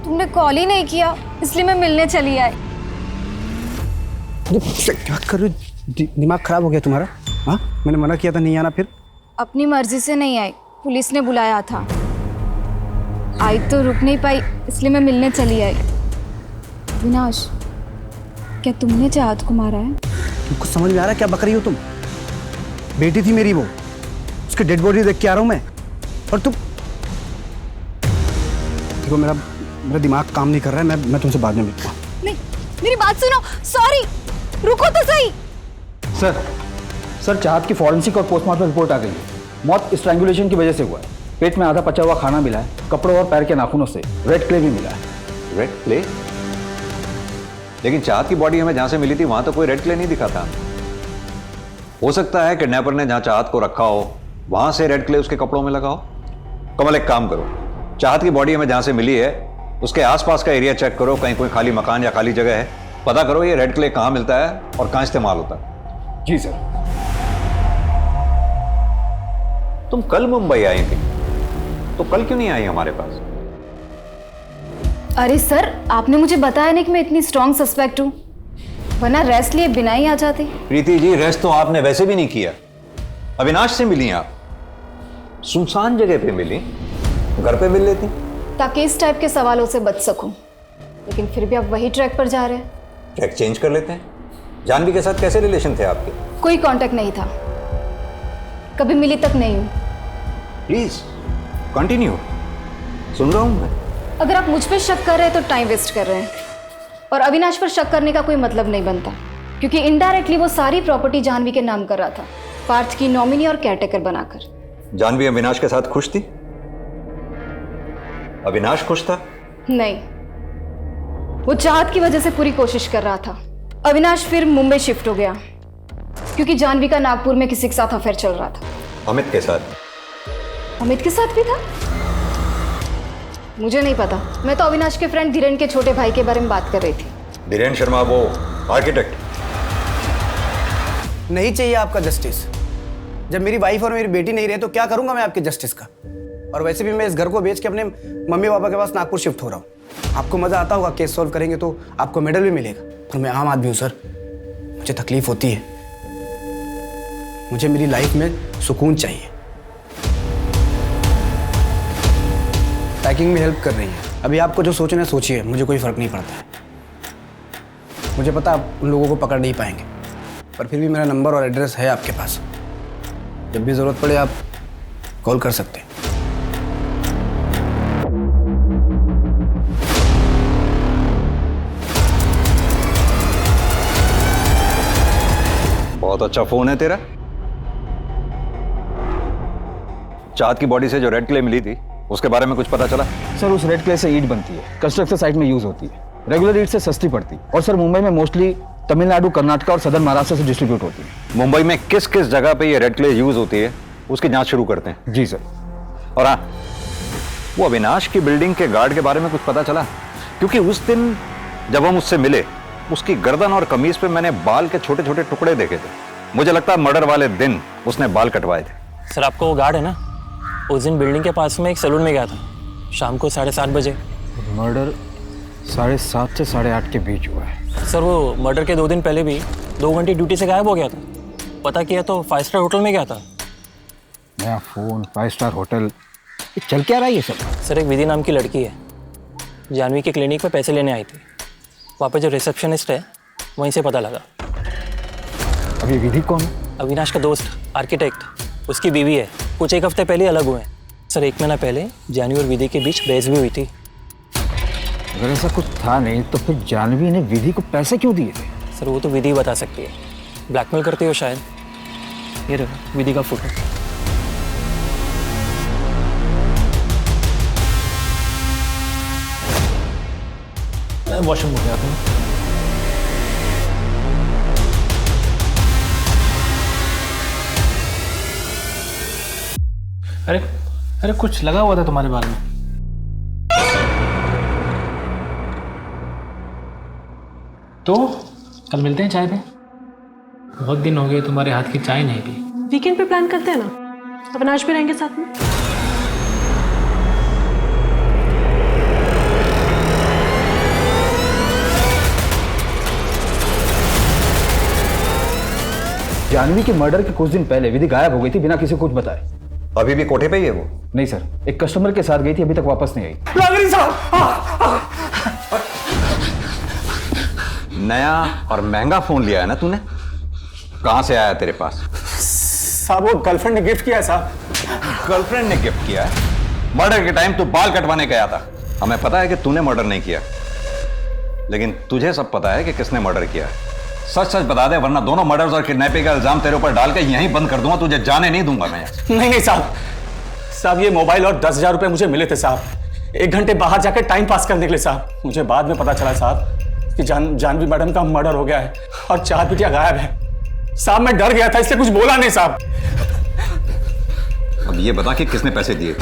तुमने कॉल ही नहीं किया, इसलिए मैं मिलने चली आई। क्या कर रहे हो? दिमाग खराब हो गया तुम्हारा? हाँ मैंने मना किया था नहीं आना, फिर? अपनी मर्जी से नहीं आई, पुलिस ने बुलाया था। आई तो रुक नहीं पाई, इसलिए मैं मिलने चली आई। विनाश, क्या तुमने चाहत को मारा है? तुमको समझ में आ रहा है क्या बक रही हो तुम? बेटी थी मेरी वो, उसकी डेड बॉडी देख के आ रहा हूँ मैं, और तुम देखो मेरा दिमाग काम नहीं कर रहा है। मैं तुमसे बाद में मिलता हूँ। नहीं, मेरी बात सुनो। सॉरी, रुको तो सही। सर चाहत की फॉरेंसिक और पोस्टमार्टम रिपोर्ट आ गई है। मौत स्ट्रैंगुलेशन की वजह से हुआ है। पेट में आधा पचा हुआ खाना मिला है, कपड़ों और पैर के नाखूनों से रेड क्ले भी मिला है। Red clay? लेकिन चाहत की बॉडी हमें जहां से मिली थी वहां तो कोई रेड क्ले नहीं दिखा था। हो सकता है किडनैपर ने जहां चाहत को रखा हो वहां से रेड क्ले उसके कपड़ों में लगा हो। कमल एक काम करो, चाहत की बॉडी हमें जहां से मिली है उसके आसपास का एरिया चेक करो, कहीं कोई खाली मकान या खाली जगह है, पता करो ये रेड क्ले कहां मिलता है और कहां इस्तेमाल होता है। जी सर। तुम कल मुंबई आई थी तो कल क्यों नहीं आई हमारे पास? अरे सर, आपने मुझे बताया नहीं कि मैं इतनी स्ट्रॉन्ग सस्पेक्ट हूँ, वरना रेस्ट लिए बिना ही आ जाती। प्रीति जी रेस्ट तो आपने वैसे भी नहीं किया। अविनाश से मिली आप, सुनसान जगह पे मिली, घर पे मिल लेती ताकि इस टाइप के सवालों से बच सकूं। लेकिन फिर भी आप वही ट्रैक पर जा रहे हैं। ट्रैक चेंज कर लेते हैं। जानवी के साथ कैसे रिलेशन थे आपके? कोई कांटेक्ट नहीं था, कभी मिली तक नहीं हूं। प्लीज कंटिन्यू, सुन रहा हूं मैं। अगर आप मुझ पर शक कर रहे हैं तो टाइम वेस्ट कर रहे हैं, और अविनाश पर शक करने का कोई मतलब नहीं बनता, क्योंकि इनडायरेक्टली वो सारी प्रॉपर्टी जानवी के नाम कर रहा था, पार्थ की नॉमिनी और केयरटेकर बनाकर। जानवी अविनाश के साथ खुश थी? अविनाश खुश था? नहीं, वो चाहत की वजह से पूरी कोशिश कर रहा था। अविनाश फिर मुंबई शिफ्ट हो गया क्योंकि जानवी का नागपुर में किसी के साथ अफेयर चल रहा था। अमित के साथ? अमित के साथ भी था? मुझे नहीं पता, मैं तो अविनाश के फ्रेंड धीरेन के छोटे भाई के बारे में बात कर रही थी। धीरेन शर्मा, वो आर्किटेक्ट? नहीं चाहिए आपका जस्टिस। जब मेरी वाइफ और मेरी बेटी नहीं रहे तो क्या करूंगा मैं आपके जस्टिस का? और वैसे भी मैं इस घर को बेच के अपने मम्मी पापा के पास नागपुर शिफ्ट हो रहा हूँ। आपको मज़ा आता होगा, केस सॉल्व करेंगे तो आपको मेडल भी मिलेगा, पर मैं आम आदमी हूँ सर, मुझे तकलीफ होती है। मुझे मेरी लाइफ में सुकून चाहिए। पैकिंग में हेल्प कर रही है, अभी आपको जो सोचना है सोचिए, मुझे कोई फ़र्क नहीं पड़ता है। मुझे पता आप उन लोगों को पकड़ नहीं पाएंगे, पर फिर भी मेरा नंबर और एड्रेस है आपके पास, जब भी ज़रूरत पड़े आप कॉल कर सकते हैं। बहुत अच्छा फोन है तेरा। चाँद की बॉडी से जो रेड क्ले मिली थी उसके बारे में कुछ पता चला? सर उस रेड क्ले से ईंट बनती है, कंस्ट्रक्शन साइट में यूज होती है, रेगुलर ईंट से सस्ती पड़ती है, और सर मुंबई में मोस्टली तमिलनाडु, कर्नाटक और सदर्न महाराष्ट्र से डिस्ट्रीब्यूट होती है। मुंबई में किस किस जगह पे ये रेड क्ले यूज होती है उसकी जांच शुरू करते हैं। जी सर। और हाँ, वो अविनाश की बिल्डिंग के गार्ड के बारे में कुछ पता चला? क्योंकि उस दिन जब हम उससे मिले, उसकी गर्दन और कमीज पे मैंने बाल के छोटे छोटे टुकड़े देखे थे। मुझे लगता है मर्डर वाले दिन उसने बाल कटवाए थे। सर आपको वो गार्ड है ना, उस दिन बिल्डिंग के पास में एक सैलून में गया था शाम को 7:30 बजे। मर्डर 7:30 से 8:30 के बीच हुआ है। सर वो मर्डर के 2 दिन पहले भी 2 घंटे ड्यूटी से गायब हो गया था। पता किया तो 5 स्टार होटल में गया था। नया फोन, 5 स्टार होटल, ये चल क्या रहा है ये सब? सर एक विधि नाम की लड़की है, जानवी के क्लिनिक में पैसे लेने आई थी। वहाँ पे जो रिसेप्शनिस्ट है वहीं से पता लगा। अभी विधि कौन है? अविनाश का दोस्त, आर्किटेक्ट, उसकी बीवी है। कुछ एक हफ्ते पहले अलग हुए हैं। सर 1 महीना पहले जानवी और विधि के बीच बहस भी हुई थी। अगर ऐसा कुछ था नहीं तो फिर जानवी ने विधि को पैसे क्यों दिए थे? सर वो तो विधि बता सकती है, ब्लैकमेल करती हो शायद। ये रहा विधि का फोटो। वॉशरूम हो गया था। अरे अरे कुछ लगा हुआ था तुम्हारे बाल में। तो कल मिलते हैं चाय पे। बहुत दिन हो गए तुम्हारे हाथ की चाय नहीं पी। वीकेंड पे प्लान करते हैं ना, अविनाश भी रहेंगे साथ में। जानवी के मर्डर के कुछ दिन पहले विधि गायब हो गई थी बिना किसी को कुछ बताए। अभी भी कोठे पे ही है वो? नहीं सर, एक कस्टमर के साथ गई थी, अभी तक वापस नहीं आई। नागरी साहब, नया और महंगा फोन लिया है ना तूने? कहां से आया तेरे पास? साहब वो गर्लफ्रेंड ने गिफ्ट किया है साहब। गर्लफ्रेंड ने गिफ्ट किया है? मर्डर के टाइम तू बाल कटवाने गया था। हमें पता है कि तूने मर्डर नहीं किया, लेकिन तुझे सब पता है कि किसने मर्डर किया है। सच सच बता दे, वरना दोनों मर्डर्स और किडनैपिंग का इल्जाम तेरे ऊपर डाल के यहीं बंद कर दूंगा। तुझे जाने नहीं दूंगा मैं। नहीं साहब ये मोबाइल और 10,000 रुपए मुझे मिले थे साहब, 1 घंटे बाहर जाकर टाइम पास करने के लिए साहब। मुझे बाद में पता चला साहब कि जानवी मैडम का मर्डर हो गया है और 4 बिटिया गायब है साहब। मैं डर गया था इसलिए कुछ बोला नहीं साहब। अब ये बता कि किसने पैसे दिए?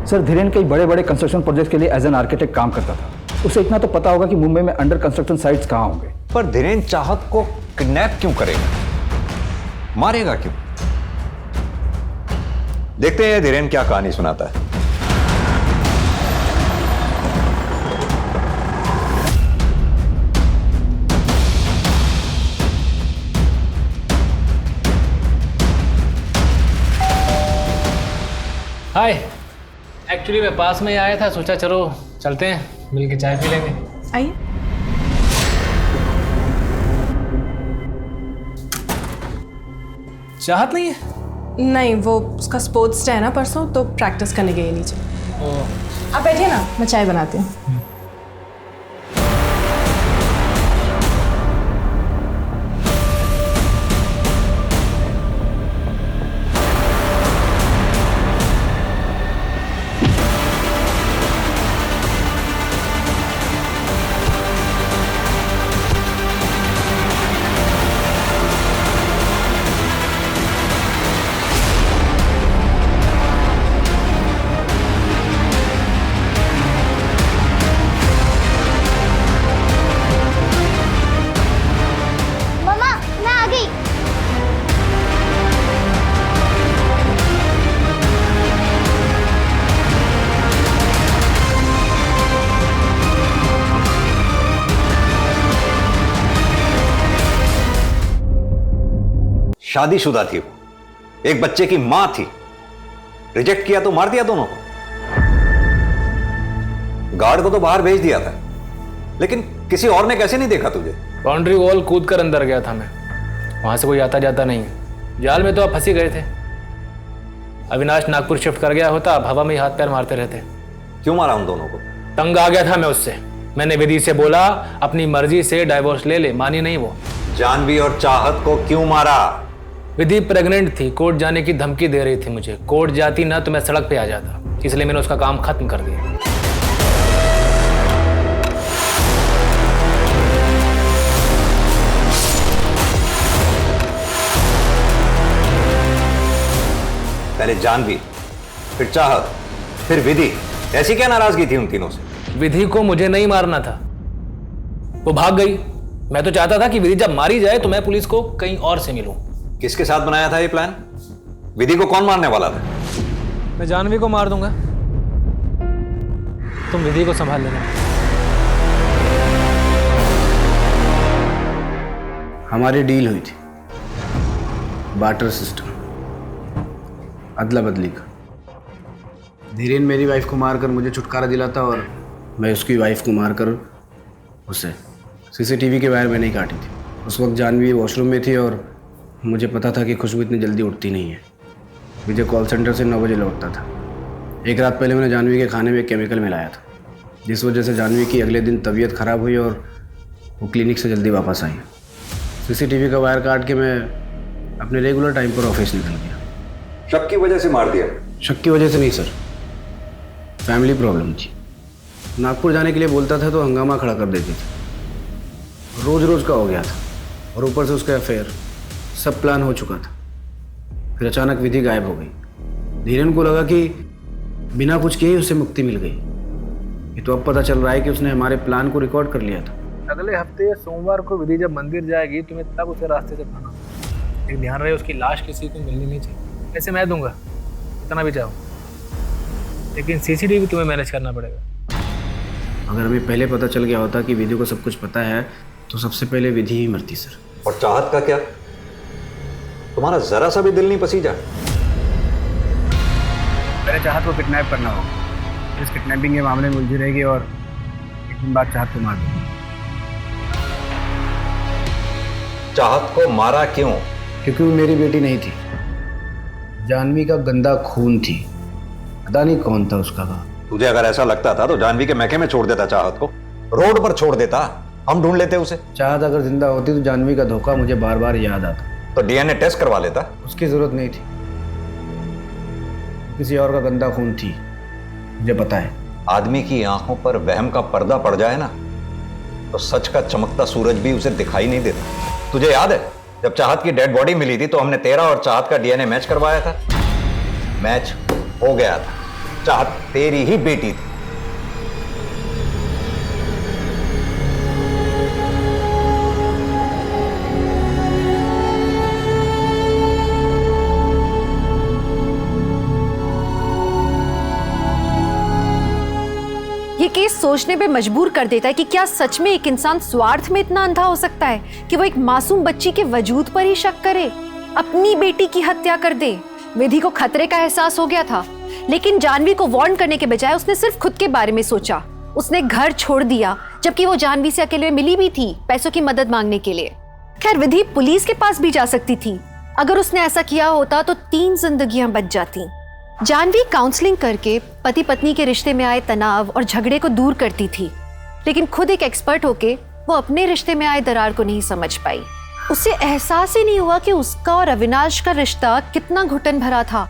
सर धीरेन कई बड़े बड़े कंस्ट्रक्शन प्रोजेक्ट के लिए एज एन आर्किटेक्ट काम करता था। उसे इतना तो पता होगा कि मुंबई में अंडर कंस्ट्रक्शन साइट्स कहां होंगे। पर धीरेन चाहत को किडनैप क्यों करेगा? मारेगा क्यों? देखते हैं धीरेन क्या कहानी सुनाता है। हाय, एक्चुअली मैं पास में ही आया था, सोचा चलो चलते हैं मिल के चाय पी लेंगे। आइए। चाहत नहीं है? नहीं, वो उसका स्पोर्ट्स डे है ना परसों, तो प्रैक्टिस करने गई नीचे। आप बैठिए ना, मैं चाय बनाती हूँ। शादीशुदा थी वो, एक बच्चे की मां थी। रिजेक्ट किया तो मार दिया दोनों को। गार्ड को तो बाहर भेज दिया था, लेकिन किसी और ने कैसे नहीं देखा तुझे? बाउंड्री वॉल कूद कर अंदर गया था मैं, वहां से कोई आता जाता नहीं है। जाल में तो आप फंसी गए थे। अविनाश नागपुर शिफ्ट कर गया होता, आप हवा में ही हाथ पैर मारते रहते। क्यों मारा उन दोनों को? तंग आ गया था मैं उससे। मैंने विधि से बोला अपनी मर्जी से डाइवोर्स ले ले, मानी नहीं वो। जानवी और चाहत को क्यों मारा? विधि प्रेग्नेंट थी, कोर्ट जाने की धमकी दे रही थी मुझे। कोर्ट जाती ना तो मैं सड़क पे आ जाता, इसलिए मैंने उसका काम खत्म कर दिया। पहले जानवी, फिर चाहत, फिर विधि, ऐसी क्या नाराजगी थी उन तीनों से? विधि को मुझे नहीं मारना था, वो भाग गई। मैं तो चाहता था कि विधि जब मारी जाए तो मैं पुलिस को कहीं और से मिलूं। किसके साथ बनाया था ये प्लान? विधि को कौन मारने वाला था? मैं जानवी को मार दूंगा, तुम विधि को संभाल लेना। हमारी डील हुई थी, बार्टर सिस्टम, अदला बदली का। धीरेन मेरी वाइफ को मारकर मुझे छुटकारा दिलाता और मैं उसकी वाइफ को मारकर उसे। सीसीटीवी के वायर मैंने ही काटी थी। उस वक्त जानवी वॉशरूम में थी और मुझे पता था कि खुशबू इतनी जल्दी उठती नहीं है। विजय कॉल सेंटर से 9 बजे लौटता था। एक रात पहले मैंने जानवी के खाने में केमिकल मिलाया था, जिस वजह से जानवी की अगले दिन तबीयत खराब हुई और वो क्लिनिक से जल्दी वापस आई। सीसीटीवी का वायर काट के मैं अपने रेगुलर टाइम पर ऑफिस निकल गया। शक की वजह से मार दिया? शक की वजह से नहीं सर, फैमिली प्रॉब्लम थी। नागपुर जाने के लिए बोलता था तो हंगामा खड़ा कर देती थी। रोज रोज का हो गया था और ऊपर से उसका अफेयर। सब प्लान हो चुका था, फिर अचानक विधि गायब हो गई। धीरेन को लगा कि बिना कुछ किए ही उसे मुक्ति मिल गई। ये तो अब पता चल रहा है कि उसने हमारे प्लान को रिकॉर्ड कर लिया था। अगले हफ्ते सोमवार को विधि जब मंदिर जाएगी तुम्हें तब उसे रास्ते से पाना। लेकिन ध्यान रहे उसकी लाश किसी को मिलनी नहीं चाहिए। ऐसे मैं दूंगा इतना भी चाहो, लेकिन सीसीटीवी तुम्हें मैनेज करना पड़ेगा। अगर हमें पहले पता चल गया होता कि विधि को सब कुछ पता है तो सबसे पहले विधि ही मरती सर। और चाहत का क्या? तुम्हारा जरा सा भी दिल नहीं पसीजा? पहले चाहत को किडनैप करना होगा। इस किडनैपिंग के मामले में उलझी रहेगी और एक दिन बाद चाहत को मार देंगे। चाहत को मारा क्यों? क्योंकि वो मेरी बेटी नहीं थी, जानवी का गंदा खून थी। पता नहीं कौन था उसका बाप। तुझे अगर ऐसा लगता था तो जानवी के महके में छोड़ देता, चाहत को रोड पर छोड़ देता, हम ढूंढ लेते उसे। चाहत अगर जिंदा होती तो जानवी का धोखा मुझे बार बार याद आता। तो डीएनए टेस्ट करवा लेता। उसकी जरूरत नहीं थी, किसी और का गंदा खून थी, मुझे पता है। आदमी की आंखों पर वहम का पर्दा पड़ जाए ना तो सच का चमकता सूरज भी उसे दिखाई नहीं देता। तुझे याद है जब चाहत की डेड बॉडी मिली थी तो हमने तेरा और चाहत का डीएनए मैच करवाया था? मैच हो गया था, चाहत तेरी ही बेटी थी। ये केस सोचने पे मजबूर कर देता है कि क्या सच में एक इंसान स्वार्थ में इतना अंधा हो सकता है कि वो एक मासूम बच्ची के वजूद पर ही शक करे, अपनी बेटी की हत्या कर दे। विधि को खतरे का एहसास हो गया था, लेकिन जानवी को वार्न करने के बजाय उसने सिर्फ खुद के बारे में सोचा। उसने घर छोड़ दिया, जबकि वो जानवी से अकेले में मिली भी थी पैसों की मदद मांगने के लिए। खैर, विधि पुलिस के पास भी जा सकती थी। अगर उसने ऐसा किया होता तो 3 जिंदगियां बच जाती। जानवी काउंसलिंग करके पति पत्नी के रिश्ते में आए तनाव और झगड़े को दूर करती थी, लेकिन खुद एक एक्सपर्ट होके वो अपने रिश्ते में आए दरार को नहीं समझ पाई। उसे एहसास ही नहीं हुआ कि उसका और अविनाश का रिश्ता कितना घुटन भरा था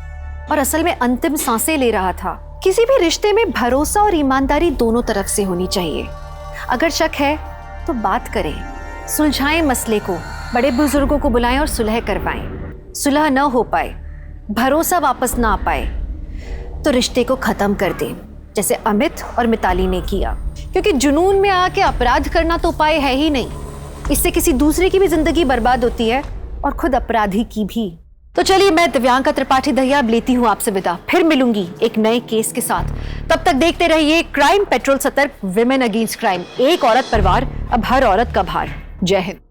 और असल में अंतिम सांसें ले रहा था। किसी भी रिश्ते में भरोसा और ईमानदारी दोनों तरफ से होनी चाहिए। अगर शक है तो बात करें, सुलझाएं मसले को, बड़े बुजुर्गों को बुलाएं और सुलह करवाएं। सुलह न हो पाए, भरोसा वापस ना आ पाए तो रिश्ते को खत्म कर दें, जैसे अमित और मिताली ने किया। क्योंकि जुनून में आके अपराध करना तो उपाय है ही नहीं। इससे किसी दूसरे की भी जिंदगी बर्बाद होती है और खुद अपराधी की भी। तो चलिए, मैं दिव्यांका त्रिपाठी दहिया अब लेती हूँ आपसे विदा। फिर मिलूंगी एक नए केस के साथ। तब तक देखते रहिए क्राइम पेट्रोल, सतर्क, विमेन अगेंस्ट क्राइम। एक औरत परिवार, अब हर औरत का भार। जय हिंद।